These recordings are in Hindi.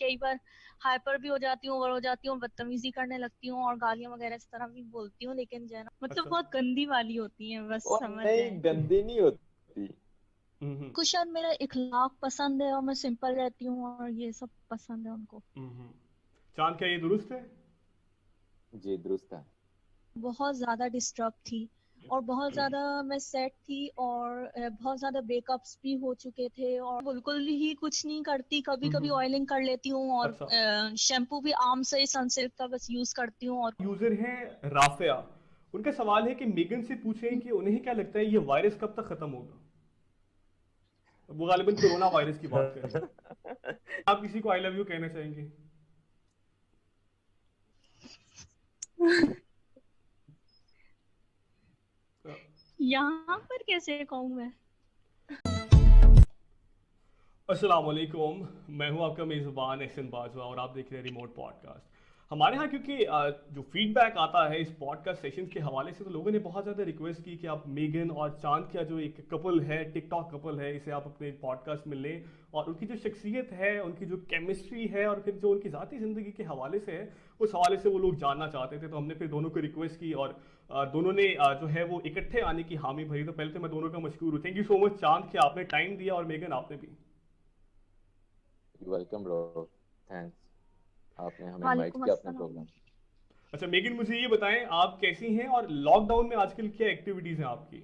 कई बार हाइपर भी हो जाती हूँ, ओवर हो जाती हूँ, बदतमीजी करने लगती हूँ और गालियां वगैरह इस तरह भी बोलती हूँ, लेकिन जो है ना मतलब अच्छा। बहुत गंदी वाली होती है, बस और समझ नहीं, जाए। गंदी नहीं होती। हम्म। कुछ शायद मेरा इखलाक पसंद है और मैं सिंपल रहती हूँ और ये सब पसंद है उनको। हम्म। चांद, क्या ये दुरुस्त है? जी दुरुस्त है। बहुत ज्यादा डिस्टर्ब थी और बहुत ज्यादा मैं सेट थी और बहुत ज्यादा ब्रेकअप्स भी हो चुके थे और बिल्कुल ही कुछ नहीं करती, कभी कभी हम्म। ऑयलिंग कर लेती हूँ और अच्छा। शैम्पू भी आम से सनसिल्क का बस यूज करती हूँ। और यूजर हैं राफिया, उनका सवाल है कि मेगन से पूछें कि उन्हें क्या लगता है ये वायरस कब तक खत्म होगा। वो गालिबन कोरोना वायरस की बात कर रही हैं। आप किसी को आई लव यू कहना चाहेंगे? अ, यहाँ पर कैसे कहूँ मैं। अस्सलाम वालेकुम, मैं हूं आपका मेज़बान एहसन बाजवा और आप देख रहे हैं रिमोट पॉडकास्ट। हमारे यहाँ क्योंकि जो फीडबैक आता है इस पॉडकास्ट सेशन के हवाले से, तो लोगों ने बहुत ज़्यादा रिक्वेस्ट की कि आप मेगन और चांद का जो एक कपल है, टिकटॉक कपल है, इसे आप अपने पॉडकास्ट में लें और उनकी जो शख्सियत है, उनकी जो केमिस्ट्री है और फिर जो उनकी ज़ाती ज़िंदगी के हवाले से है, उस हवाले से वो लोग जानना चाहते थे। तो हमने फिर दोनों को रिक्वेस्ट की और दोनों ने जो है वो इकट्ठे आने की हामी भरी। तो पहले तो मैं दोनों का मशकूर हूँ। थैंक यू सो मच चांद कि आपने टाइम दिया और मेगन आपने भी। वेलकम ब्रो, थैंक्स, आपने हमें इनवाइट वालेकुम किया अपने अस्सलाम। प्रोग्राम। अच्छा मेगन, मुझे ये बताएं आप कैसी हैं और लॉकडाउन में आजकल क्या एक्टिविटीज हैं आपकी?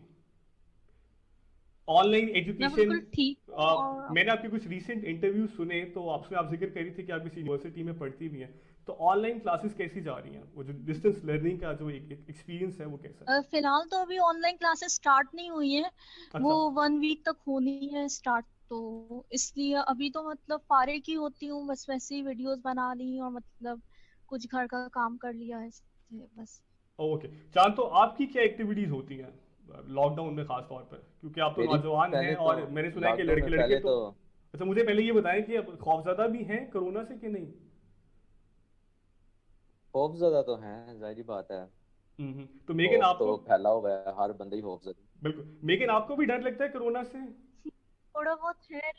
ऑनलाइन मैं एजुकेशन। बिल्कुल ठीक हूँ और मैंने आपके कुछ रीसेंट इंटरव्यू सुने तो आपसे आप जिक्र करी थी कि आप किसी यूनिवर्सिटी में पढ़ती भी हैं। तो ऑनलाइन क्लासेस कैसी जा रही हैं? वो जो डिस्टेंस लर्निंग का जो एक एक्सपीरियंस है वो कैसा है? फिलहाल तो अभी ऑनलाइन क्लासेस स्टार्ट नहीं हुई है, वो अच्छा। 1 वीक तक होनी है स्टार्ट। तो इसलिए अभी तो मतलब फारिग ही होती हूँ, बस वैसे ही वीडियोस बना ली और मतलब कुछ घर का काम कर लिया है इससे बस। ओके चांद, तो आपकी क्या एक्टिविटीज होती हैं लॉकडाउन में खास तौर पर, क्योंकि आप तो मेरी नौजवान हैं पहले तो और मैंने सुना है कि लॉकडाउन में लड़के लड़के पहले तो। तो अच्छा मुझे पहले ये बताएं कि अब खौफजदा भी हैं कोरोना से कि नहीं? खौफजदा तो हैं, जाहिर बात है। तो मेगन खौफ आपको। तो फैला हुआ है, हर बंदे ही खौफजदा। बिल्कुल, मेगन आपको भी डर लगता है कोरोना से? थोड़ा बहुत है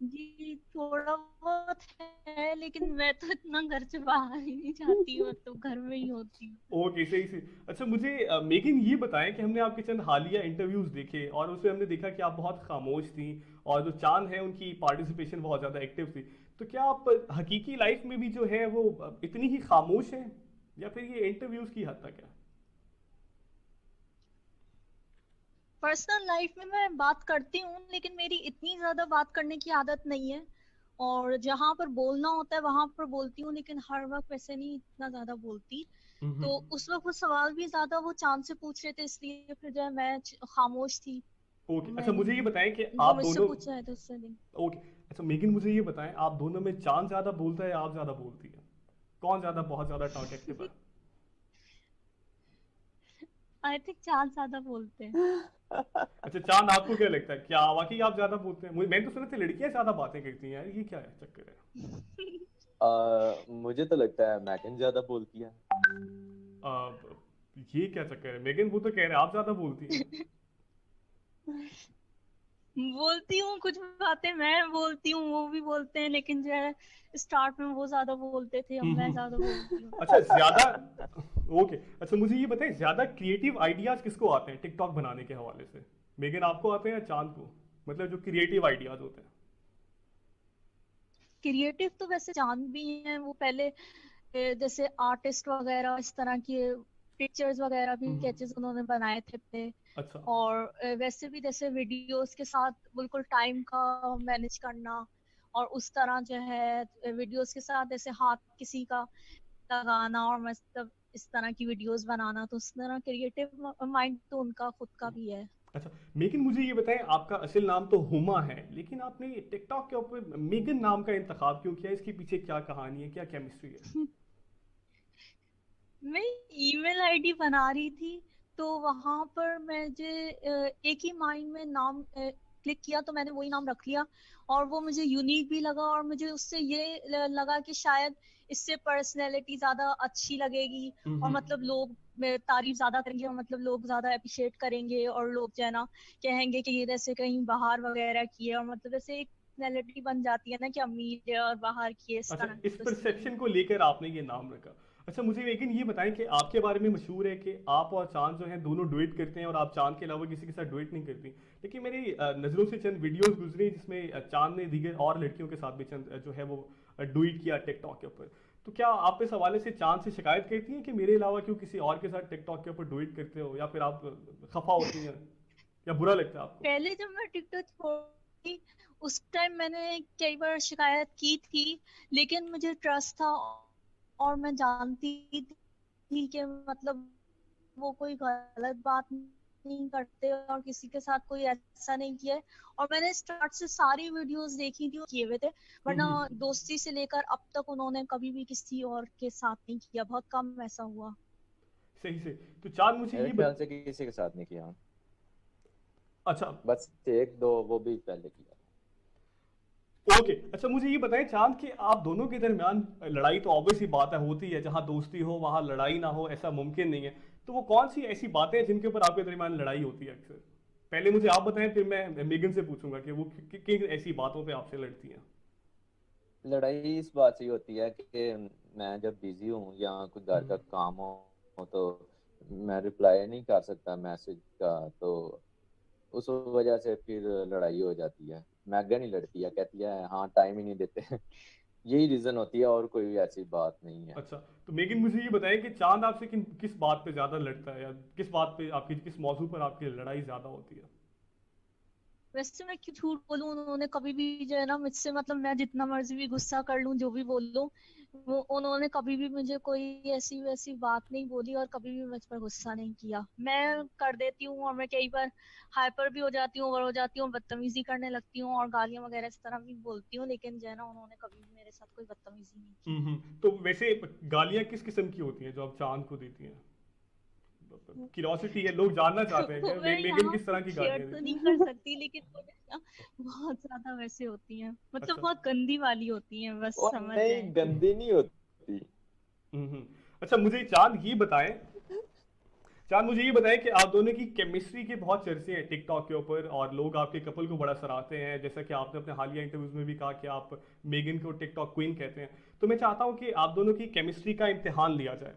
जी, थोड़ा बहुत है, लेकिन मैं तो इतना घर से बाहर ही नहीं जाती हूँ, मतलब घर में ही होती हूँ। ओके, सही से। अच्छा मुझे मेगन ये बताएं कि हमने आपके चंद हालिया इंटरव्यूज देखे और उसमें हमने देखा कि आप बहुत खामोश थी और जो चांद है उनकी पार्टिसिपेशन बहुत ज़्यादा एक्टिव थी। तो क्या आप हकीकी लाइफ में भी जो है वो इतनी ही खामोश हैं या फिर ये इंटरव्यूज की हद तक है? पर्सनल लाइफ में मैं बात करती हूँ, लेकिन मेरी इतनी ज्यादा बात करने की आदत नहीं है और जहां पर बोलना होता है वहां पर बोलती हूँ, लेकिन हर वक्त वैसे नहीं इतना ज्यादा बोलती। हम्म। तो उस वक्त वो सवाल भी ज्यादा वो चांद से पूछ रहे थे, इसलिए फिर जो है मैं खामोश थी। ओके, अच्छा मुझे ये मैंने बताएं कि वो आप मुझसे दोनों। पूछा है तो उससे नहीं। ओके। अच्छा मेगन, मुझे ये बताएं आप दोनों में चांद ज़्यादा बोलता है या आप ज़्यादा बोलती है? कौन ज़्यादा बहुत ज़्यादा टॉक है? आई थिंक चांद ज्यादा बोलते हैं। अच्छा चांद, आपको क्या लगता है क्या वाकई आप ज्यादा बोलते हैं? मैंने तो सुना था लड़कियां ज्यादा बातें करती हैं यार, ये क्या है चक्कर है? मुझे तो लगता है मैगन ज्यादा बोलती है। आ, ये क्या चक्कर है मेगन? वो तो कह रहे हैं आप ज्यादा बोलती हैं। बोलती हूँ कुछ बातें, मैं बोलती हूँ वो भी बोलते हैं, लेकिन जो है स्टार्ट में वो ज्यादा बोलते थे, अब मैं ज्यादा बोलती हूँ। अच्छा ज्यादा। ओके। अच्छा मुझे ये बताएं ज्यादा क्रिएटिव आइडियाज किसको आते हैं टिकटॉक बनाने के हवाले से? मेगन आपको आते हैं या चांद को? मतलब जो क्रिएटिव आइडियाज होते हैं। क्रिएटिव तो वैसे चांद भी हैं, वो पहले जैसे आर्टिस्ट वगैरह इस तरह की पिक्चर्स वगैरह भी हम्म। स्केचेस उन्होंने बनाए थे अपने। अच्छा। और वैसे भी जैसे वीडियोस के साथ बिल्कुल टाइम का मैनेज करना और उस तरह जो है वीडियोस के साथ ऐसे हाथ किसी का लगाना और मतलब इस तरह की वीडियोस बनाना, तो उस तरह क्रिएटिव माइंड तो उनका खुद का भी है। अच्छा मेगन, मुझे ये बताएं आपका असल नाम तो हुमा है, लेकिन आपने टिकटॉक के ऊपर मेगन नाम का इंतखाब क्यों किया? इसके पीछे क्या कहानी है, क्या केमिस्ट्री है? मैं ईमेल आईडी बना रही थी, तो वहां पर मुझे एक ही माइंड में नाम क्लिक किया, तो मैंने वही नाम रख लिया और वो मुझे यूनिक भी लगा और मुझे उससे ये लगा कि शायद इससे पर्सनैलिटी ज्यादा अच्छी लगेगी और हम्म। मतलब लोग तारीफ ज्यादा करेंगे और मतलब लोग ज्यादा अप्रिशिएट करेंगे और लोग जो है ना कहेंगे कि ये जैसे कहीं बाहर वगैरह की है और मतलब जैसे एक पर्सनैलिटी बन जाती है ना कि अमीर है और बाहर की है, इस अच्छा, तरह की, इस तो इसलिए। परसेप्शन को लेकर आपने ये नाम रखा। अच्छा, मुझे लेकिन ये बताएं कि आपके बारे में मशहूर है कि आप और चांद जो हैं दोनों डुएट करते हैं और आप चांद के अलावा किसी के साथ डुएट नहीं करती। लेकिन मेरी नज़रों से चंद वीडियोस गुजरी जिसमें चांद ने दीगर और लड़कियों के साथ भी चंद जो है वो डुएट किया टिकटॉक के ऊपर। तो क्या आप इस हवाले से चांद से शिकायत करती हैं कि मेरे अलावा क्यों किसी और के साथ टिकटॉक के ऊपर डुएट करते हो, या फिर आप खफा होती हैं या बुरा लगता है आपको? पहले जब मैं टिकटॉक छोड़ी उस टाइम मैंने कई बार शिकायत की थी, लेकिन मुझे ट्रस्ट था और मैं जानती थी कि मतलब वो कोई गलत बात नहीं करते और किसी के साथ कोई ऐसा नहीं किया है। और मैंने स्टार्ट से सारी वीडियोस देखी थी, किए हुए थे, वरना हम्म। दोस्ती से लेकर अब तक उन्होंने कभी भी किसी और के साथ नहीं किया, बहुत कम ऐसा हुआ। सही से। तो चांद मुझे मेरे ये ख्याल से किसी के साथ नहीं किया, अच्छा। बस एक दो, वो भी पहले किया। ओके, अच्छा मुझे ये बताएं चांद कि आप दोनों के दरमियान लड़ाई तो ऑब्वियस ही बात है होती है, जहां दोस्ती हो वहां लड़ाई ना हो ऐसा मुमकिन नहीं है। तो वो कौन सी ऐसी बातें हैं जिनके ऊपर आपके दरमियान लड़ाई होती है अक्सर? पहले मुझे आप बताएं, फिर मैं मेगन से पूछूंगा कि वो किन ऐसी बातों पे आपसे लड़ती हैं। लड़ाई इस बात से ही होती है कि मैं जब बिजी हूँ या कोई घर का काम हो तो मैं रिप्लाई नहीं कर सकता मैसेज का, तो उस वजह से फिर लड़ाई हो जाती है। मैगन ही लड़ती है, कहती है हाँ टाइम ही नहीं देते। यही रीजन होती है, और कोई ऐसी बात नहीं है। अच्छा, तो मेगन मुझे ये बताएं कि चांद आपसे किस बात पे ज्यादा लड़ता है, या किस बात पे आपकी, किस मौजू पर आपकी लड़ाई ज्यादा होती है? वैसे मैं क्यों झूठ बोलूं, उन्होंने कभी भी जो है ना मुझसे, मतलब मैं जितना मर्जी भी गुस्सा कर लूं, जो भी बोल लूं, वो उन्होंने कभी भी मुझे कोई ऐसी वैसी बात नहीं बोली और कभी भी मुझ पर गुस्सा नहीं किया। मैं कर देती हूँ और मैं कई बार हाइपर भी हो जाती हूँ, ओवर हो जाती हूँ, बदतमीजी करने लगती हूँ और गालियां वगैरह इस तरह भी बोलती हूँ, लेकिन जो है ना उन्होंने कभी भी मेरे साथ कोई बदतमीजी नहीं की। तो वैसे गालियां किस किस्म की होती हैं जो आप चांद को देती हैं? क्यूरियोसिटी है, लोग जानना चाहते हैं वो कि मैं मेगन यहाँ किस तरह की शेयर गालियां तो देती नहीं हैं। कर सकती, लेकिन वो ना बहुत ज्यादा वैसे होती हैं, मतलब अच्छा। बहुत गंदी वाली होती हैं, बस वो समझ नहीं, जाए। गंदी नहीं होती। हम्म। अच्छा, मुझे चांद ये बताएं, चांद मुझे ये बताएं कि आप दोनों की केमिस्ट्री के बहुत चर्चे हैं टिकटॉक के ऊपर और लोग आपके कपल को बड़ा सराहते हैं, जैसा कि आपने अपने हालिया इंटरव्यूज में भी कहा कि आप मेगन को टिकटॉक क्वीन कहते हैं। तो मैं चाहता हूं कि आप दोनों की केमिस्ट्री का इम्तिहान लिया जाए।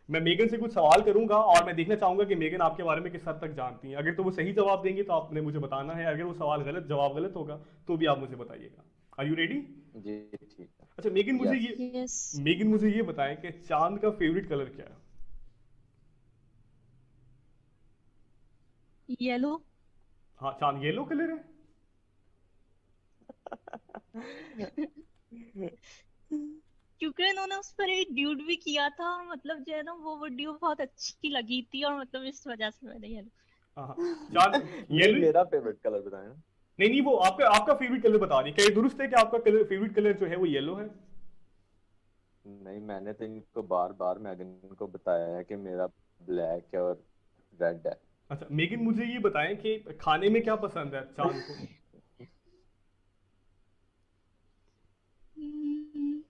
मैं मेगन से कुछ सवाल करूंगा और मैं देखना चाहूंगा कि मेगन आपके बारे में किस हद तक जानती हैं। अगर तो वो सही जवाब देंगे तो आपने मुझे बताना है, अगर वो सवाल गलत, जवाब गलत होगा तो भी आप मुझे बताइएगा। Are you ready? जी ठीक है। अच्छा मेगन मुझे यस। ये यस। मेगन मुझे ये बताएं कि चांद का फेवरेट कलर क्या है? येलो। हाँ, चांद येलो कलर है। क्योंकि इन्होंने उस पर एक ड्यूड भी किया था, और मतलब जो है ना वो वीडियो बहुत अच्छी लगी थी, और मतलब इस वजह से मैंने येलो। हाँ हाँ, चांद नहीं, येलो। मेरा फेवरेट कलर बताया ना। नहीं नहीं, वो आपका आपका फेवरेट कलर बता रही है, क्या ये दुरुस्त है कि आपका कलर, फेवरेट कलर जो है वो येलो है? नहीं, मैंने तो इनको बार बार मैगन को बताया है कि मेरा ब्लैक है और रेड है। अच्छा मेगन मुझे ये बताएं कि खाने में क्या पसंद है चांद को? हम्म,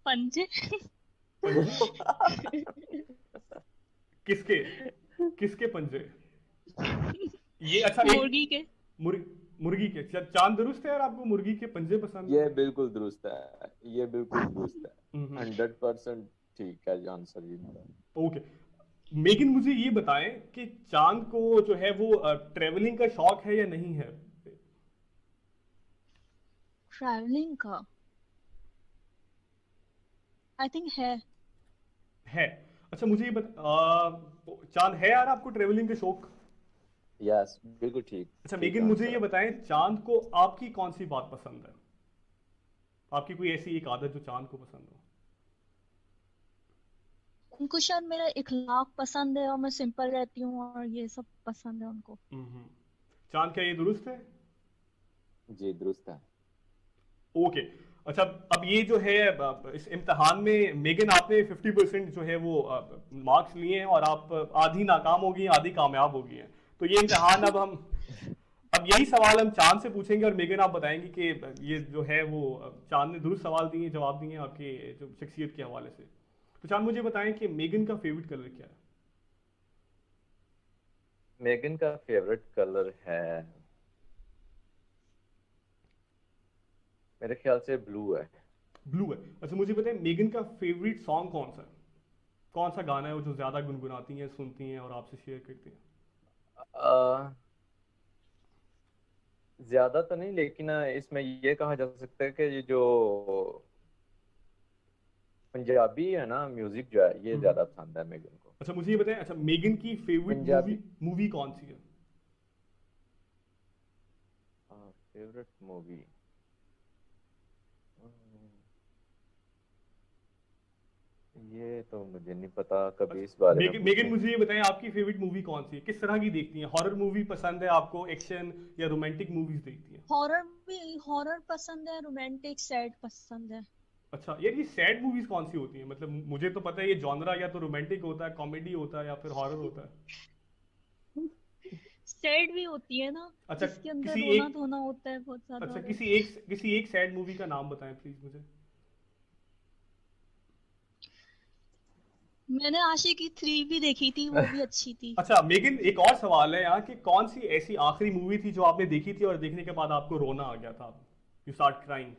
पंजे। पंजे? किसके? किसके पंजे? ये अच्छा एक मुर्गी के। मुर्गी के? चांद दुरुस्त है और आपको मुर्गी के पंजे पसंद ये है? बिल्कुल दुरुस्त है, ये बिल्कुल दुरुस्त है। हम्म। 100% ठीक है आंसर इनका। ओके, मेगिन मुझे ये बताएं कि चांद को जो है वो ट्रेवलिंग का शौक है या नहीं है? ट्रैवलिंग का आई थिंक है। है। अच्छा मुझे ये चांद है यार आपको ट्रेवलिंग का शौक? यस, बिल्कुल ठीक। अच्छा ठीक मेगिन मुझे आंसर ये है। बताएं चांद को आपकी कौन सी बात पसंद है? आपकी कोई ऐसी एक आदत जो चांद को पसंद हो? उनको शायद मेरा इखलाक पसंद है, और मैं सिंपल रहती हूँ, और ये सब पसंद है उनको। हम्म। चांद क्या ये दुरुस्त है? जी दुरुस्त है। ओके। अच्छा, अब ये जो है इस इम्तिहान में मेगन आपने 50% जो है वो मार्क्स लिए हैं और आप आधी नाकाम हो गई हैं, आधी कामयाब हो गई हैं। तो ये इम्तिहान अब यही सवाल हम चांद से पूछेंगे और मेगन आप बताएंगे कि ये जो है वो चांद ने दुरुस्त सवाल दिए, जवाब दिए हैं आपके जो शख्सियत के हवाले से। तो चांद मुझे बताएं कि मेगन का फेवरेट कलर क्या है? मेगन का फेवरेट कलर है मेरे ख्याल से ब्लू है। ब्लू है। अच्छा मुझे बताएं मेगन का फेवरेट सॉन्ग कौन सा है, कौन सा गाना है वो जो ज्यादा गुनगुनाती हैं, सुनती हैं और आपसे शेयर करती हैं? आ, ज्यादा तो नहीं, लेकिन इसमें ये कहा जा सकता है कि ये जो पंजाबी है ना म्यूजिक जो है ये हम्म। ज्यादा पसंद है मेगन को। अच्छा मुझे ये बताएं, अच्छा मेगन की फेवरेट मूवी पंजाबी मूवी कौन सी है? फेवरेट मूवी, ये तो मुझे नहीं पता, कभी इस अच्छा बारे में मेगन पूछे। मुझे ये बताएं आपकी फेवरेट मूवी कौन सी है, किस तरह की देखती हैं? हॉरर मूवी पसंद है आपको, एक्शन या रोमांटिक मूवीज देखती हैं? हॉरर भी, हॉरर पसंद है, रोमांटिक सैड पसंद है। अच्छा यार ये सैड मूवीज कौन सी होती हैं? मतलब मुझे तो पता है ये जॉनरा या तो रोमांटिक होता है, कॉमेडी होता है या फिर हॉरर होता है। सैड भी होती है ना, अच्छा जिसके अंदर किसी रोना एक, धोना होता है बहुत ज्यादा। अच्छा और किसी एक सैड मूवी का नाम बताएं प्लीज मुझे। मैंने आशिकी 3 भी देखी थी, वो भी अच्छी थी। अच्छा मेगिन एक और सवाल है यहाँ कि कौन सी ऐसी आखिरी मूवी थी जो आपने देखी थी और देखने के बाद आपको रोना आ गया था, you start crying?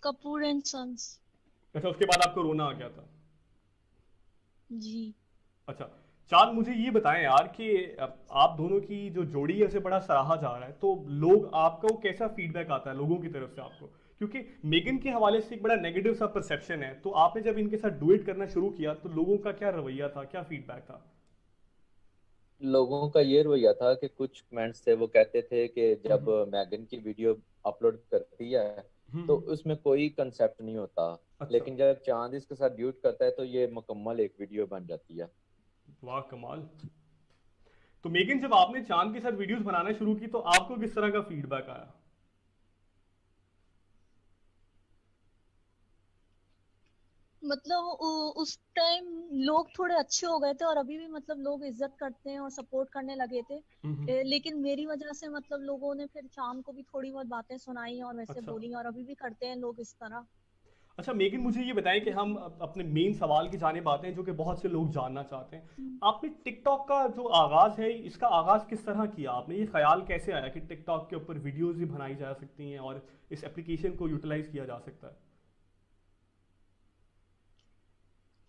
Kapoor and sons. अच्छा उसके बाद आपको रोना आ गया था। जी। अच्छा चांद मुझे ये बताएं यार कि आप दोनों की जो जोड़ी है उसे बड़ा सराहा जा रहा है, तो लोग आपको कैसा फीडबैक आता है लोगों की तरफ से आपको? क्योंकि मेगन के हवाले से एक बड़ा नेगेटिव सा परसेप्शन है, तो आपने जब इनके साथ डुएट करना शुरू किया तो लोगों का क्या रवैया था, क्या फीडबैक था? लोगों का ये रवैया था कि कुछ कमेंट्स थे, वो कहते थे कि जब हम्म। मैगन की वीडियो अपलोड करती है तो हम्म। उसमें कोई कंसेप्ट नहीं होता, अच्छा। लेकिन जब चांद इसके साथ ड्यूट करता है तो ये मुकम्मल एक वीडियो बन जाती है। वाह कमाल। तो मेगन जब आपने चांद के साथ वीडियोस बनाना शुरू की तो आपको किस तरह का फीडबैक आया? मतलब उस टाइम लोग थोड़े अच्छे हो गए थे, और अभी भी मतलब लोग इज्जत करते हैं और सपोर्ट करने लगे थे। हम्म। लेकिन मेरी वजह से मतलब लोगों ने फिर चांद को भी थोड़ी बहुत बातें सुनाई और वैसे अच्छा। बोली, और अभी भी करते हैं लोग इस तरह। अच्छा मेगन मुझे ये बताएं कि हम अपने मेन सवाल की जानिब आते हैं जो कि बहुत से लोग जानना चाहते हैं। हम्म। आपने टिकटॉक का जो आगाज है इसका आगाज किस तरह किया आपने, ये ख्याल कैसे आया कि टिकटॉक के ऊपर वीडियोस भी बनाई जा सकती हैं और इस एप्लीकेशन को यूटिलाइज किया जा सकता है?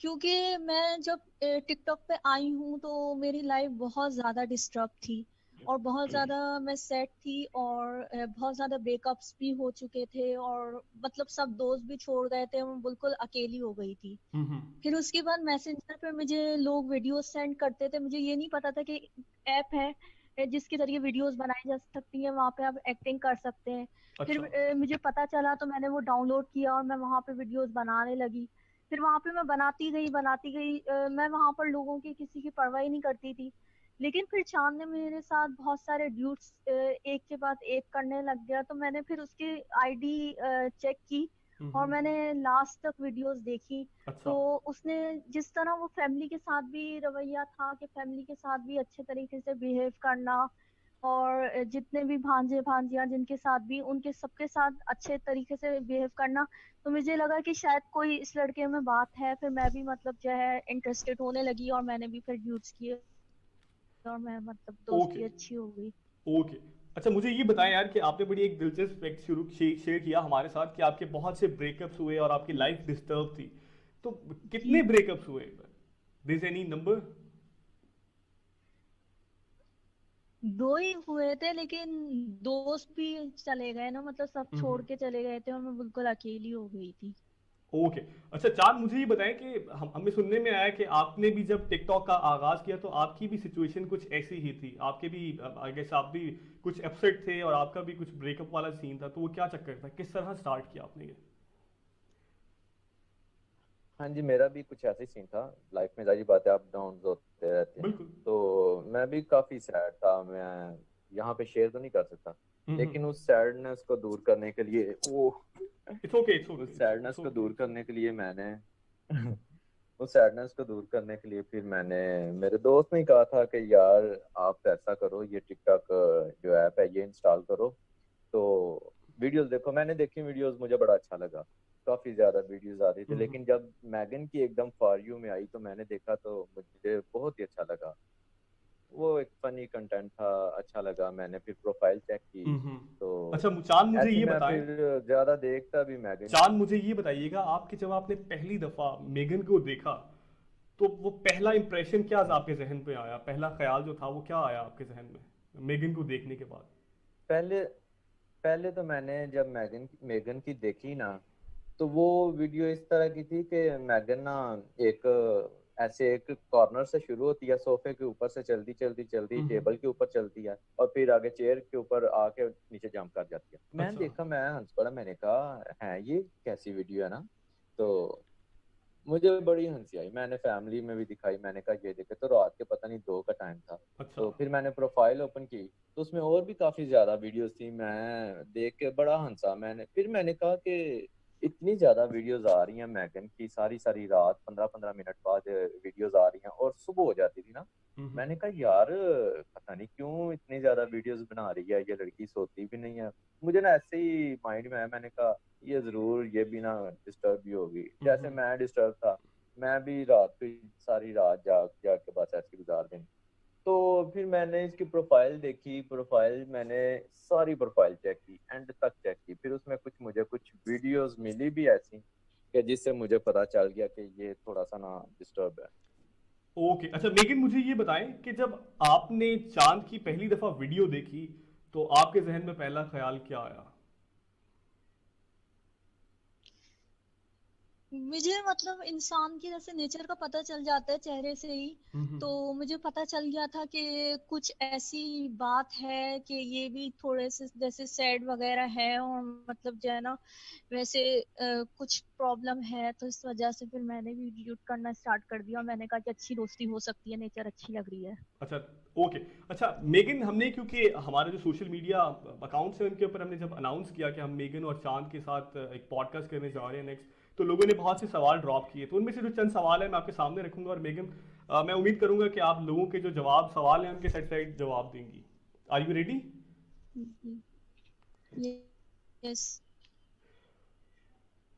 क्योंकि मैं जब टिकटॉक पे आई हूँ तो मेरी लाइफ बहुत ज्यादा डिस्टर्ब थी, और बहुत ज्यादा मैं सैड थी, और बहुत ज्यादा ब्रेकअप्स भी हो चुके थे, और मतलब सब दोस्त भी छोड़ गए थे, मैं बिल्कुल अकेली हो गई थी। हम्म। फिर उसके बाद मैसेंजर पे मुझे लोग वीडियोस सेंड करते थे, मुझे ये नहीं पता था कि ऐप है जिसके जरिए वीडियोस बनाई जा सकती है, वहां पे आप एक्टिंग कर सकते हैं। फिर अच्छा। मुझे पता चला तो मैंने वो डाउनलोड किया और मैं वहां पे वीडियोस बनाने लगी। फिर वहां पे मैं बनाती गई, मैं वहां पर लोगों की किसी की परवाह ही नहीं करती थी। लेकिन फिर चांद ने मेरे साथ बहुत सारे ड्यूट्स एक के बाद एक करने लग गया, तो मैंने फिर उसकी आईडी चेक की और हम्म। मैंने लास्ट तक वीडियोस देखी। अच्छा। तो उसने जिस तरह वो फैमिली के साथ भी रवैया था कि फैमिली के साथ भी अच्छे तरीके से बिहेव करना, और जितने भी भांजे भांजियां जिनके साथ भी, उनके सबके साथ अच्छे तरीके से बिहेव करना, तो मुझे लगा कि शायद कोई इस लड़के में बात है। फिर मैं भी मतलब जो है इंटरेस्टेड होने लगी, और मैंने भी फिर ड्यूट्स किए, और मैं मतलब ओके। दोस्ती अच्छी हो गई। ओके। अच्छा मुझे ये बताएं यार कि आपने बड़ी एक दिलचस्प फैक्ट शुरू शेयर किया हमारे साथ कि आपके बहुत से ब्रेकअप्स हुए और आपकी लाइफ डिस्टर्ब थी, तो कितने जी, ब्रेकअप्स हुए? This any number? दो ही हुए थे, लेकिन दोस्त भी चले गए ना, मतलब सब छोड़ के चले गए थे और मैं बिल्कुल अकेली हो गई थी। ओके। अच्छा चांद मुझे ये बताएं कि हमें सुनने में आया कि आपने भी जब टिकटॉक का आगाज किया तो आपकी भी सिचुएशन कुछ ऐसी ही थी, आपके भी आई गेस आप भी कुछ अपसेट थे और आपका भी कुछ ब्रेकअप वाला सीन था, तो वो क्या चक्कर था, किस तरह स्टार्ट किया आपने ये? हाँ जी, मेरा भी कुछ ऐसा ही सीन था। लाइफ में जारी बात है, अप डाउन होते रहते हैं। बिल्कुल। तो मैं भी काफी सैड था, मैं यहाँ पे शेयर तो नहीं कर सकता, हम्म। लेकिन उस सैडनेस को दूर करने के लिए वो इट्स ओके इट्स उस ओके सैडनेस इट्स को ओके दूर इट्स करने ओके। के लिए मैंने उस सैडनेस को दूर करने के लिए फिर मैंने, मेरे दोस्त ने कहा था कि यार आप ऐसा करो, ये टिकटॉक जो ऐप है ये इंस्टॉल करो, तो वीडियोस देखो। मैंने देखी वीडियोस, मुझे बड़ा अच्छा लगा। काफी ज्यादा वीडियोस आ रही थी, हम्म। लेकिन जब मैगन की एकदम फॉर यू में आई तो मैंने देखा तो मुझे बहुत ही अच्छा लगा। वो एक फनी कंटेंट था, अच्छा लगा। मैंने फिर प्रोफाइल चेक की हम्म। तो अच्छा चांद मुझे ऐसे ये मैं बताएं, फिर ज्यादा देखता भी मैगन चांद की। मुझे ये बताइएगा आपके जब आपने पहली दफा मेगन को देखा तो वो पहला इंप्रेशन क्या आपके जहन पे आया, पहला ख्याल जो था वो क्या आया आपके जहन में मेगन को देखने के बाद? पहले पहले तो मैंने जब मेगन की देखी ना, तो वो वीडियो इस तरह की थी कि मैगन ना एक ऐसे एक कॉर्नर से शुरू होती है, सोफे के ऊपर से चलती चलती चलती हम्म। टेबल के ऊपर चलती है, और फिर आगे चेयर के ऊपर आके नीचे जंप कर जाती है। मैंने अच्छा। देखा, मैं हंस पड़ा, मैंने कहा है ये कैसी वीडियो है ना। तो मुझे बड़ी हंसी आई, मैंने फैमिली में भी दिखाई, मैंने कहा ये देखे। तो रात के पता नहीं 2 का टाइम था। अच्छा। तो फिर मैंने प्रोफाइल ओपन की तो उसमें और भी काफी ज्यादा वीडियोस थी। मैं देख के बड़ा हंसा। मैंने कहा कि इतनी ज्यादा वीडियोस आ रही हैं मैगन की, सारी सारी रात 15-15 मिनट बाद वीडियोस आ रही हैं, और सुबह हो जाती थी ना। हम्म। मैंने कहा यार पता नहीं क्यों इतनी ज्यादा वीडियोस बना रही है ये लड़की, सोती भी नहीं है। मुझे ना ऐसे ही माइंड में आया, मैंने कहा ये जरूर ये भी ना डिस्टर्ब भी होगी, जैसे हम्म। मैं डिस्टर्ब था। मैं भी रात को सारी रात जाग जाग के बस ऐसे गुजार देनी। तो फिर मैंने इसकी प्रोफाइल देखी, प्रोफाइल मैंने सारी प्रोफाइल चेक की, एंड तक चेक की। फिर उसमें मुझे कुछ वीडियोस मिली भी ऐसी कि जिससे मुझे पता चल गया कि ये थोड़ा सा ना डिस्टर्ब है। ओके अच्छा मेगन मुझे ये बताएं कि जब आपने चांद की पहली दफा वीडियो देखी तो आपके जहन में पहला ख्याल क्या आया? मुझे मतलब इंसान की जैसे नेचर का पता चल जाता है चेहरे से ही। हम्म। तो मुझे पता चल गया था कि कुछ ऐसी बात है कि ये भी थोड़े से जैसे सैड वगैरह है, और मतलब जो है ना वैसे कुछ प्रॉब्लम है, तो इस वजह से फिर मैंने भी ड्यूट करना स्टार्ट कर दिया। मैंने कहा कि अच्छी दोस्ती हो सकती है, नेचर अच्छी लग रही है। अच्छा। ओके। अच्छा मेगन हमने क्योंकि हमारे जो सोशल मीडिया अकाउंट्स हैं उनके ऊपर हमने जब अनाउंस किया कि हम मेगन और चांद के साथ एक पॉडकास्ट करने जा रहे हैं नेक्स्ट, तो लोगों ने बहुत से सवाल ड्रॉप किए, तो उनमें से जो चंद सवाल है मैं आपके सामने रखूंगा, और मेगन मैं उम्मीद करूंगा कि आप लोगों के जो जवाब सवाल हैं उनके सेटिस्फाइड जवाब देंगी। Are you ready? यस।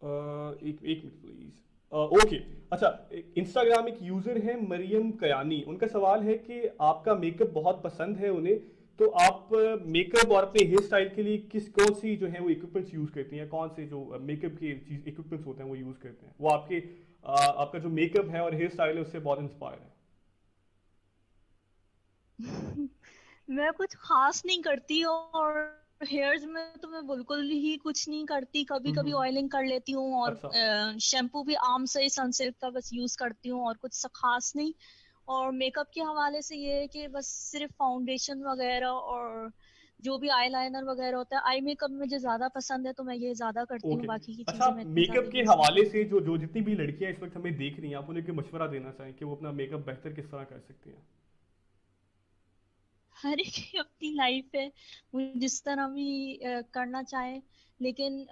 एक एक मिनट प्लीज। ओके। अच्छा इंस्टाग्राम एक यूजर है मरियम कयानी, उनका सवाल है कि आपका मेकअप बहुत पसंद है उन्हें, तो आप मेकअप और अपने हेयर स्टाइल के लिए कौन सी जो है वो इक्विपमेंट्स यूज करती हैं, कौन से जो मेकअप के चीज इक्विपमेंट्स होते हैं वो यूज करते हैं, वो आपके आपका जो मेकअप है और हेयर स्टाइल है उससे बहुत इंस्पायर है। मैं कुछ खास नहीं करती, और हेयर्स में तो मैं बिल्कुल ही कुछ नहीं करती। कभी कभी हम्म। ऑयलिंग कर लेती हूँ, और अच्छा। शैम्पू भी आम से ही सनसिल्क का बस यूज करती हूँ, और कुछ खास नहीं। और मेकअप के हवाले से ये है कि बस सिर्फ फाउंडेशन वगैरह, और जो भी आईलाइनर वगैरह होता है, आई मेकअप मुझे ज्यादा पसंद है, तो मैं ये ज्यादा करती हूँ। ओके। बाकी की अच्छा चीजें आप मैं इतनी मेकअप ज्यादा के यूज नहीं हवाले से करती। जो जितनी भी लड़कियां इस वक्त हमें देख रही हैं आप उन्हें कोई मशवरा देना चाहें कि वो अपना मेकअप बेहतर किस तरह कर सकती हैं? हर एक की अपनी लाइफ है, वो जिस तरह भी करना चाहे, लेकिन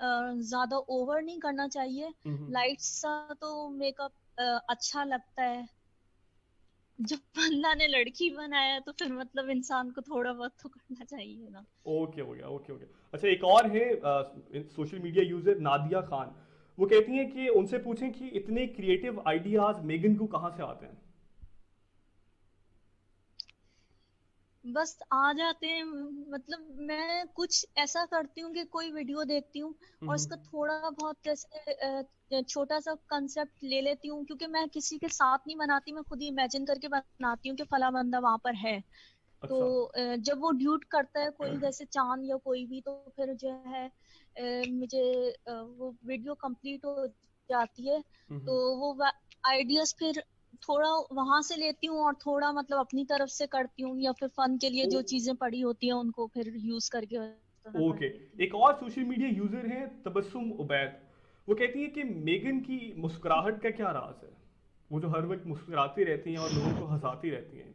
ज्यादा ओवर नहीं करना चाहिए। हम्म। लाइट सा तो मेकअप अच्छा लगता है। जब अल्लाह ने लड़की बनाया है, तो फिर मतलब इंसान को थोड़ा बहुत तो करना चाहिए ना। ओके हो गया, ओके हो गया। अच्छा एक और है social media user Nadia Khan, वो कहती हैं कि उनसे पूछें कि इतने क्रिएटिव आइडियाज मेगन को कहाँ से आते हैं? बस आ जाते हैं। मतलब मैं कुछ ऐसा करती हूँ कि कोई वीडियो देखती हूँ, और हम्म। इसका थोड़ा बहुत जैसे छोटा सा कंसेप्ट ले लेती हूँ, क्योंकि मैं किसी के साथ नहीं बनाती, मैं खुद ही इमेजिन करके बनाती हूँ कि फला बंदा वहां पर है। तो अच्छा। जब वो ड्यूट करता है कोई, जैसे चांद या कोई भी, तो फिर जो है मुझे वो वीडियो कंप्लीट हो जाती है। हम्म। तो वो आइडियाज फिर थोड़ा वहां से लेती हूँ, और थोड़ा मतलब अपनी तरफ से करती हूँ, या फिर फन के लिए ओ, जो चीजें पड़ी होती हैं उनको फिर यूज करके उस तरह कर ओके। लेती हूँ। एक और सोशल मीडिया यूजर है तबस्सुम उबैद, वो कहती है कि मेगन की मुस्कुराहट का क्या राज है, वो जो हर वक्त मुस्कुराती रहती हैं और लोगों को हंसाती रहती हैं।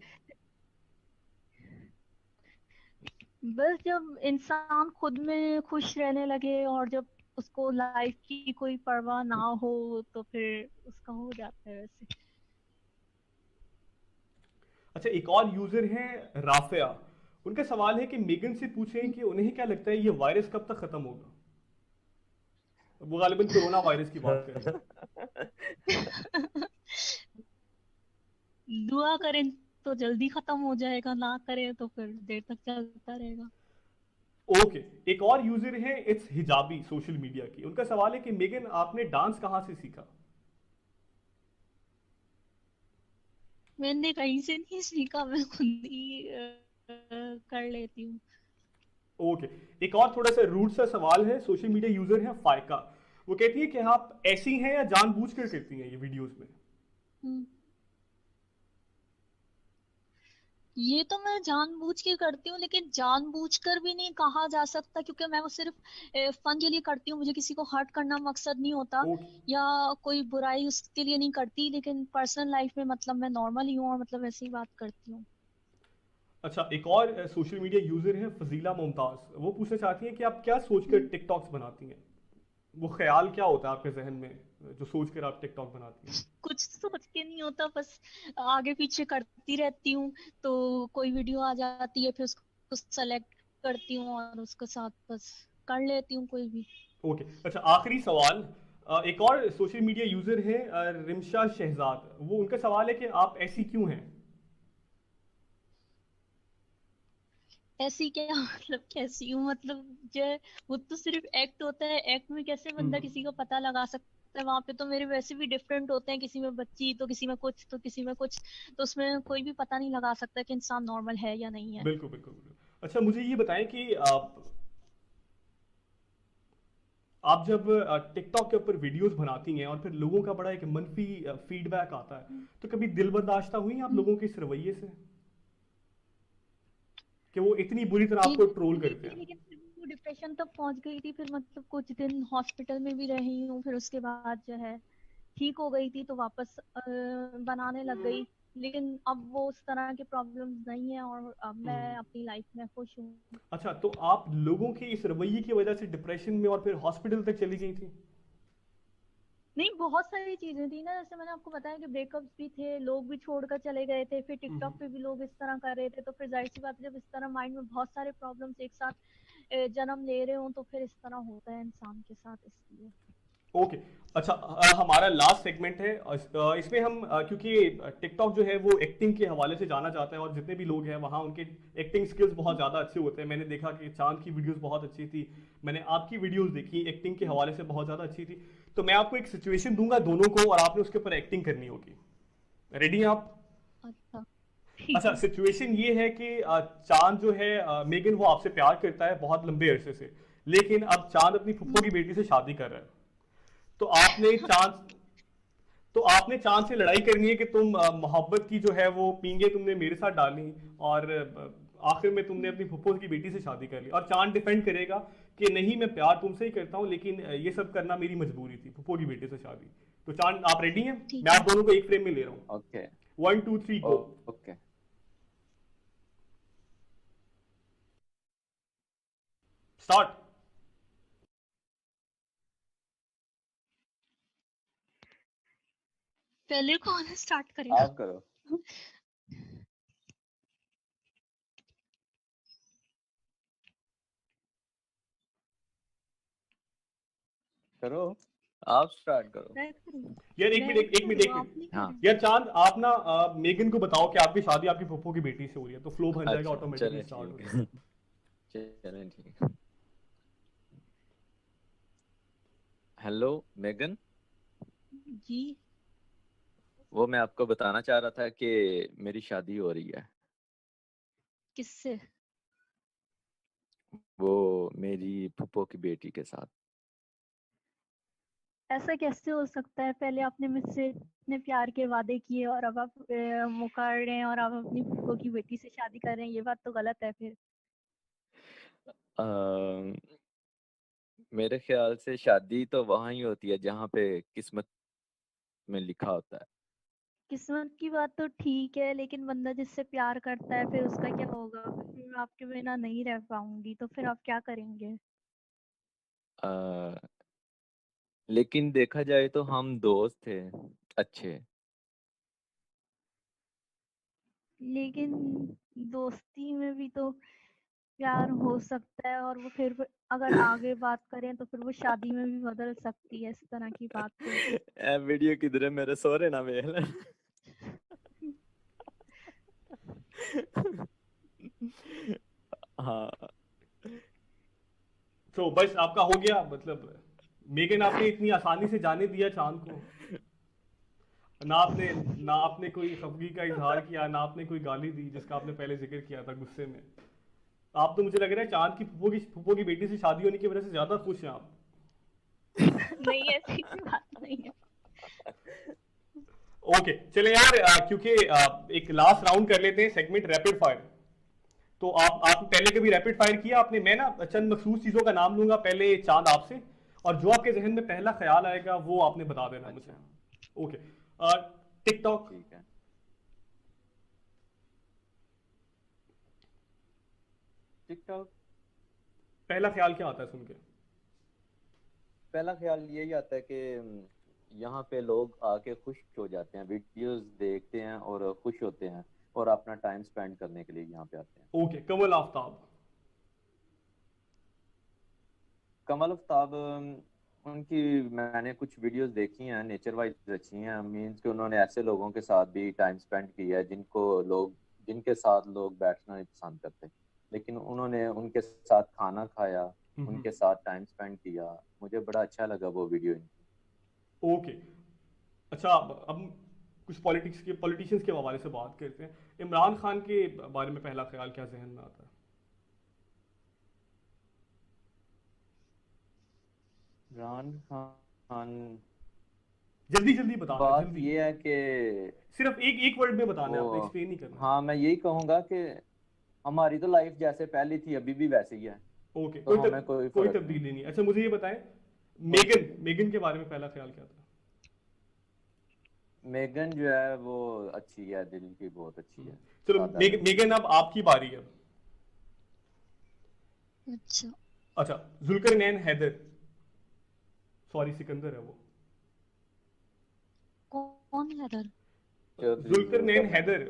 बस जब इंसान खुद में खुश रहने लगे, और जब उसको लाइफ की कोई परवाह ना हो, तो फिर उसका हो जाता है वैसे। अच्छा एक और यूजर है राफिया, उनका सवाल है कि मेगन से पूछें कि उन्हें क्या लगता है ये वायरस कब तक खत्म होगा? वो गालिबन कोरोना वायरस की बात कर रहे हैं। दुआ करें तो जल्दी खत्म हो जाएगा, ना करें तो फिर देर तक चलता रहेगा। ओके, एक और यूजर है इट्स हिजाबी सोशल मीडिया की, उनका सवाल है कि मेगन आपने डांस कहाँ से सीखा? मैंने कहीं से नहीं सीखा, मैं खुद ही कर लेती हूँ। ओके, एक और थोड़ा सा रूट सा सवाल है, सोशल मीडिया यूजर है फायका, वो कहती है कि आप ऐसी हैं या जानबूझकर करती हैं ये वीडियोस में? हम्म, ये तो मैं जानबूझ के करती हूँ, लेकिन जानबूझकर भी नहीं कहा जा सकता, क्योंकि मैं वो सिर्फ फन के लिए करती हूँ। मुझे किसी को हर्ट करना मकसद नहीं होता, ओके, या कोई बुराई उसके लिए नहीं करती। लेकिन पर्सनल लाइफ में मतलब मैं नॉर्मल ही हूँ, और मतलब ऐसी ही बात करती हूँ। अच्छा, एक और सोशल मीडिया यूजर है फजीला मुमताज, वो पूछना चाहती हैं कि आप क्या सोचकर हम्म, टिकटॉक्स बनाती हैं? वो ख्याल क्या होता है आपके जहन में जो सोचकर आप टिकटॉक बनाती हैं? कुछ सोच के नहीं होता, बस आगे पीछे करती रहती हूँ। तो कोई वीडियो आ जाती है, फिर उसको सेलेक्ट करती हूँ और उसके साथ बस कर लेती हूँ कोई भी। ओके, अच्छा आखिरी सवाल, एक और सोशल मीडिया यूजर है रिमशा शहजाद, वो उनका सवाल है कि आप ऐसी क्यों हैं? ऐसी क्या मतलब कैसी हूँ मतलब, जो वो तो सिर्फ एक्ट होता है। एक्ट में कैसे बंदा हम्म, किसी को पता लगा सकता है? वहां पे तो मेरे वैसे भी डिफरेंट होते हैं, किसी में बच्ची तो किसी में कुछ तो किसी में कुछ। तो उसमें कोई भी पता नहीं लगा सकता कि इंसान नॉर्मल है या नहीं है। बिल्कुल बिल्कुल बिल्कुल। अच्छा मुझे ये बताएं कि आप जब टिकटॉक के ऊपर वीडियोस बनाती हैं और फिर लोगों का बड़ा एक मनफी फीडबैक आता है, हम्म, तो कभी दिल बर्दाश्त हुई आप हम्म। लोगों के इस रवैये से कि वो इतनी बुरी तरह एक आपको ट्रोल हुई करते थी, हैं? लेकिन फिर वो डिप्रेशन तक पहुंच गई थी। फिर मतलब कुछ दिन हॉस्पिटल में भी रही हूँ, फिर उसके बाद जो है ठीक हो गई थी, तो वापस बनाने लग गई। लेकिन अब वो उस तरह के प्रॉब्लम्स नहीं है, और अब मैं हम्म। अपनी लाइफ में खुश हूँ। अच्छा, तो आप लोगों के इस रवैये की वजह से डिप्रेशन में और फिर हॉस्पिटल तक चली गई थी? नहीं, बहुत सारी चीजें थी ना, जैसे मैंने आपको बताया कि ब्रेकअप्स भी थे, लोग भी छोड़कर चले गए थे, फिर हम्म। टिकटॉक पे भी लोग इस तरह कर रहे थे। तो फिर जाहिर सी बात है, जब इस तरह माइंड में बहुत सारे प्रॉब्लम्स एक साथ जन्म ले रहे हो, तो फिर इस तरह होता है इंसान के साथ, इसलिए। ओके, अच्छा हमारा लास्ट सेगमेंट है, इसमें हम क्योंकि टिकटॉक जो है वो एक्टिंग के हवाले से जाना जाता है और जितने भी लोग हैं वहाँ उनके एक्टिंग स्किल्स बहुत ज़्यादा अच्छे होते हैं। मैंने देखा कि चांद की वीडियोस बहुत अच्छी थी, मैंने आपकी वीडियोस देखी एक्टिंग के हवाले से बहुत ज़्यादा अच्छी थी। तो मैं आपको एक सिचुएशन दूंगा दोनों को और आपने उसके ऊपर एक्टिंग करनी होगी। रेडी हैं आप? अच्छा, ठीक अच्छा, है। सिचुएशन ये है कि चांद जो है मेगन वो आपसे प्यार करता है बहुत लंबे अरसे से, लेकिन अब चांद अपनी फुफ्फो की बेटी से शादी कर रहा है। तो आपने चांद तो आपने चांद से लड़ाई करनी है कि तुम मोहब्बत की जो है वो पींगे तुमने मेरे साथ डाली, और आखिर में तुमने अपनी फुफ्फो की बेटी से शादी कर ली, और चांद डिफेंड करेगा कि नहीं मैं प्यार तुमसे ही करता हूँ, लेकिन ये सब करना मेरी मजबूरी थी, फुफ्फो की बेटी से शादी। तो चांद आप रेडी हैं? ठीक मैं है। आप दोनों को एक फ्रेम में ले रहा हूँ। ओके। 1 2 3 गो। ओके। स्टार्ट। पहले कौन स्टार्ट करेगा? आप करो। करो, आप स्टार्ट करो। मैं करूँ? यार एक मैं मिनट, एक मिनट, करूँ, एक आप नहीं मिनट। हाँ। करेंगे? यार चांद आप ना मेगन को बताओ कि आपकी शादी आपकी फुफ्फो की बेटी से हो रही है, तो फ्लो बन जाएगा, अच्छा ऑटोमेटिकली चलें स्टार्ट हो ठीक जाएगा। है। चलें ठीक है। हेलो मेगन, जी। वो मैं आपको बताना चाह रहा था कि मेरी शादी हो रही है। किससे? वो मेरी फूफो की बेटी के साथ। ऐसा कैसे हो सकता है? पहले आपने मुझसे इतने प्यार के वादे किए, और अब आप मुकर रहे हैं, और आप अपनी फूफो की बेटी से शादी कर रहे हैं। ये बात तो गलत है फिर। अ, मेरे ख्याल से शादी तो वहाँ ही होती है जहाँ पे किस्मत में लिखा होता है। किस्मत की बात तो ठीक है, लेकिन बंदा जिससे प्यार करता है, फिर उसका क्या होगा? फिर मैं आपके बिना नहीं रह पाऊंगी, तो फिर आप क्या करेंगे? अ, लेकिन देखा जाए तो हम दोस्त थे अच्छे। लेकिन दोस्ती में भी तो प्यार हो सकता है, और वो फिर अगर आगे बात करें तो फिर वो शादी में भी बदल सकती है, इस तरह की बात कोई। ए वीडियो किधर है मेरे सोरे ना वेख ले। हाँ तो बस आपका हो गया, मतलब मेगन आपने इतनी आसानी से जाने दिया चांद को? ना आपने ना आपने कोई खफगी का इजहार किया, ना आपने कोई गाली दी जिसका आपने पहले जिक्र किया था गुस्से में। आप तो मुझे लग रहा है चांद की फूफो की बेटी से शादी होने की वजह से ज्यादा खुश हैं आप। नहीं, ऐसी कोई बात नहीं है। ओके चले यार, क्योंकि एक लास्ट राउंड कर लेते हैं सेगमेंट रैपिड फायर। तो आप पहले कभी रैपिड फायर किया आपने? मैं ना चंद मखसूस चीजों का नाम लूंगा, पहले चांद आपसे, और जो आपके जहन में पहला ख्याल आएगा वो आपने बता देना मुझे। अच्छा ओके। टिकटॉक। ठीक है। टिकटॉक। पहला ख्याल क्या आता है सुन के? पहला ख्याल यही आता है कि यहाँ पे लोग आके खुश हो जाते हैं, वीडियोस देखते हैं और खुश होते हैं और अपना टाइम स्पेंड करने के लिए यहाँ पे आते हैं। ओके, कमल आफ्ताब। कमल आफ्ताब, उनकी मैंने कुछ वीडियोस देखी हैं, नेचर वाइज अच्छी हैं। मीन्स कि उन्होंने ऐसे लोगों के साथ भी टाइम स्पेंड किया है जिनके साथ लोग बैठना नहीं पसंद करते, लेकिन उन्होंने उनके साथ खाना खाया, उनके साथ टाइम स्पेंड किया। मुझे बड़ा अच्छा लगा वो वीडियो इनकी। ओके। अच्छा, अब कुछ पॉलिटिशियंस के हवाले से बात करते हैं। इमरान खान के बारे में पहला ख्याल क्या जहन में आता है? इमरान खान, जल्दी जल्दी बताना है, बात जल्दी। ये है कि सिर्फ एक एक वर्ड में बताना है, आपने वो, एक्सप्लेन नहीं करना है। हाँ मैं यही कहूँगा कि हमारी तो लाइफ जैसे पहली थी अभी भी वैसे ही है, ओके, तो हमें कोई कोई फर्क नहीं। तब्दीली नहीं। अच्छा मुझे ये बताएं, कोई मेगन मेगन के बारे में पहला ख्याल क्या था? मेगन जो है वो अच्छी है, दिल की बहुत अच्छी है, चलो सादा है। मेगन, अब आपकी बारी है। अच्छा। अच्छा, जुल्करनैन हैदर, सॉरी सिकंदर है वो। कौन है इधर? चौधरी जुल्करनैन जुल्करनैन। हैदर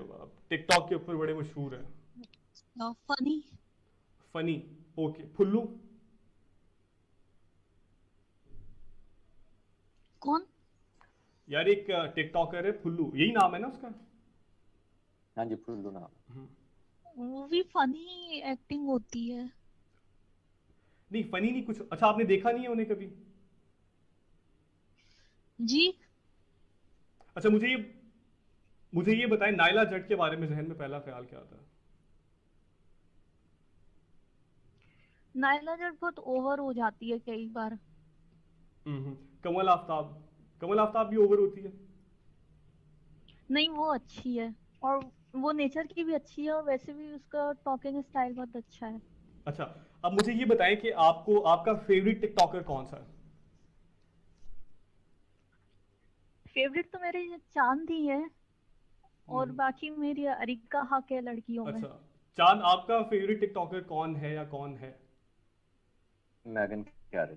टिकटॉक के ऊपर बड़े मशहूर हैं। फनी। फनी। ओके, फुल्लू। कौन? यार एक टिकटॉकर है फुल्लू, यही नाम है ना उसका? हाँ जी, फुल्लू नाम है। वो भी फनी एक्टिंग होती है। नहीं फनी नहीं कुछ। अच्छा, आपने देखा नहीं है उन्हें कभी? जी। अच्छा मुझे ये बताएं, नायला जट के बारे में जहन में पहला ख्याल क्या आता है? नायला जट बहुत ओवर हो जाती है कई बार। हम्म। कमल आफ्ताब। कमल आफ्ताब भी ओवर होती है? नहीं, वो अच्छी है, और वो नेचर की भी अच्छी है, और वैसे भी उसका टॉकिंग स्टाइल बहुत अच्छा है। अच्छा, अब मुझे ये बताएं कि आपको आपका फेवरेट टिकटॉकर कौन सा है? फेवरेट तो मेरे चांद ही है, और हम्म। बाकी मेरी अरिका हक है लड़कियों में। अच्छा, चांद आपका फेवरेट टिकटॉकर कौन है या कौन है? मैगन क्यारे।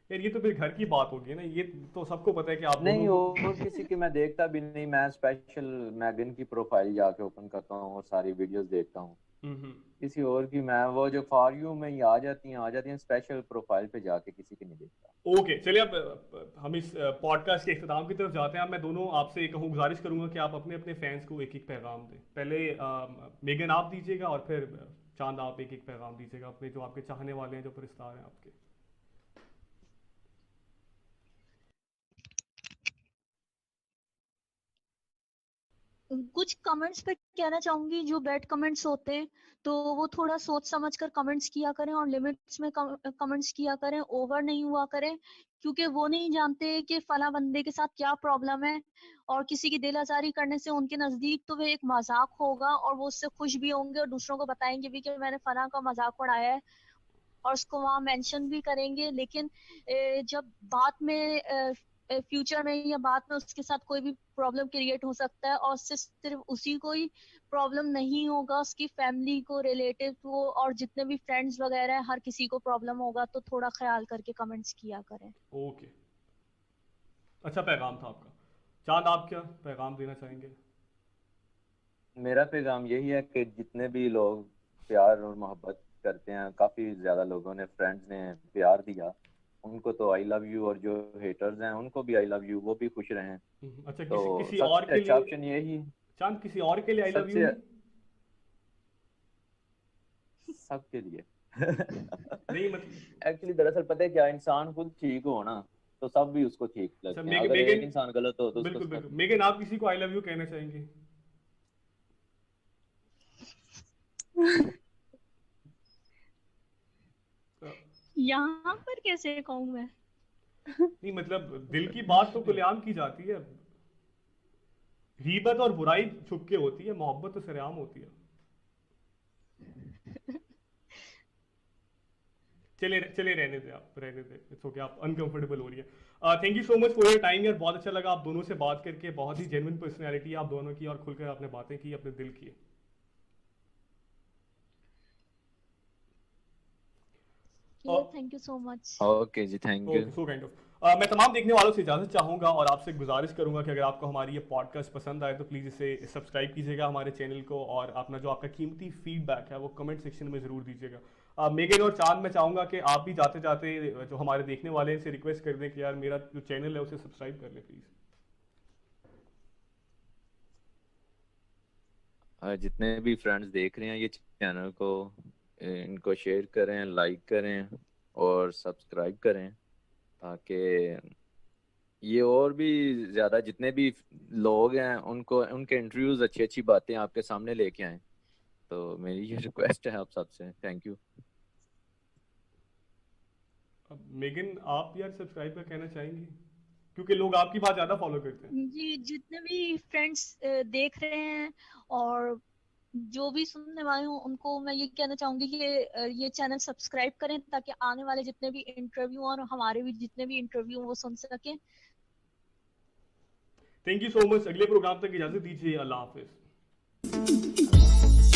यार ये तो फिर घर की बात होगी ना, ये तो सबको पता है कि आप दोनों नहीं, को। और किसी की मैं देखता भी नहीं, मैं स्पेशल मैगन की प्रोफाइल जाके ओपन करता हूँ और सारी वीडियोस देखता हूँ। हम्म। किसी और की मैं वो जो फॉर यू में ही आ जाती हैं स्पेशल प्रोफाइल पे जाके किसी की नहीं देखता। ओके चलिए, अब हम इस पॉडकास्ट के इख्तिताम की तरफ जाते हैं। अब मैं दोनों आपसे गुजारिश करूंगा कि आप अपने अपने फैंस को एक एक पैगाम दें। पहले मेगन आप दीजिएगा, और फिर चांद आप एक एक पैगाम दीजिएगा अपने जो आपके चाहने वाले हैं, जो परिस्तार हैं आपके। कुछ कमेंट्स पे कहना चाहूंगी, जो बैड कमेंट्स होते हैं तो वो थोड़ा सोच समझ कर कमेंट्स किया करें, और लिमिट्स में कमेंट्स किया करें, ओवर नहीं हुआ करें, क्योंकि वो नहीं जानते कि फला बंदे के साथ क्या प्रॉब्लम है, और किसी की दिल आजारी करने से उनके नजदीक तो वो एक मजाक होगा, और वो उससे खुश भी होंगे और दूसरों को बताएंगे भी कि मैंने फला का मजाक उड़ाया है, और उसको वहां मेंशन भी करेंगे। लेकिन जब बात में फ्यूचर में या बाद में उसके साथ कोई भी प्रॉब्लम क्रिएट हो सकता है, और उससे सिर्फ उसी को ही प्रॉब्लम नहीं होगा, उसकी फैमिली को, रिलेटिव को, और जितने भी फ्रेंड्स वगैरह है, हर किसी को प्रॉब्लम होगा। तो थोड़ा ख्याल करके कमेंट्स किया करें। ओके, अच्छा पैगाम था आपका। चांद आप क्या पैगाम देना चाहेंगे? मेरा पैगाम यही है कि जितने भी लोग प्यार और मोहब्बत करते हैं, काफी ज्यादा लोगों ने, फ्रेंड्स ने प्यार दिया, उनको तो आई लव यू, और जो हेटर्स हैं उनको भी आई लव यू, वो भी खुश रहें। अच्छा, तो किसी और सबसे के अच्छा लिए ऑप्शन यही, चांद, किसी और के लिए आई लव यू सबसे नहीं? सबके लिए नहीं मतलब, एक्चुअली दरअसल पता है क्या, इंसान खुद ठीक हो ना तो सब भी उसको ठीक अच्छा लगते हैं, मेगन अगर एक मेगन इंसान गलत हो तो उसको बिल्कुल सब। बिल्कुल, मेगन आप किसी को आई लव यू कहना चाहेंगे? तो, यहाँ पर कैसे कहूँ मैं? नहीं मतलब दिल की बात तो खुलेआम की जाती है, गीबत और बुराई छुप के होती है, मोहब्बत तो सरेआम होती है। चले चले रहने दे, आप रहने दे, इट्स ओके, आप अनकंफर्टेबल हो रही है। Thank you so much for your time यार, बहुत अच्छा लगा आप दोनों से बात करके, बहुत ही जेन्युइन पर्सनैलिटी आप दोनों की, और खुलकर आपने बातें की अपने दिल की। Thank you so much. Okay जी, thank you. Okay, so kind of. मैं तमाम देखने वालों से इजाज़त चाहूँगा और आपसे गुजारिश करूँगा कि अगर आपको हमारी ये पॉडकास्ट पसंद आए तो प्लीज़ इसे सब्सक्राइब कीजिएगा हमारे चैनल को, और अपना जो आपका कीमती फीडबैक है वो कमेंट सेक्शन में ज़रूर दीजिएगा। मेगन और चांद, मैं चाहूँगा कि आप भी जाते जाते जो हमारे देखने वाले हैं इनसे रिक्वेस्ट कर दें कि यार मेरा जो चैनल है उसे सब्सक्राइब कर लें प्लीज़। जितने भी फ्रेंड्स देख रहे हैं ये चैनल को, इनको शेयर करें, लाइक करें और सब्सक्राइब करें, ताकि ये और भी ज्यादा जितने भी लोग हैं उनको, उनके इंटरव्यूज, अच्छी अच्छी बातें आपके सामने लेके आए। तो मेरी ये रिक्वेस्ट है आप सबसे। Thank you. अब मेगन आप यार सब्सक्राइब का कहना चाहेंगी, क्योंकि लोग आपकी बात ज़्यादा फॉलो करते हैं। जी, जितने भी फ्रेंड्स देख रहे हैं और जो भी सुनने वाले हों, उनको मैं ये कहना चाहूंगी कि ये चैनल सब्सक्राइब करें ताकि आने वाले जितने भी इंटरव्यू और हमारे भी जितने भी इंटरव्यू वो सुन सकें। थैंक यू सो मच, अगले प्रोग्राम तक इजाज़त दीजिए, अल्लाह हाफिज़। अल्लाह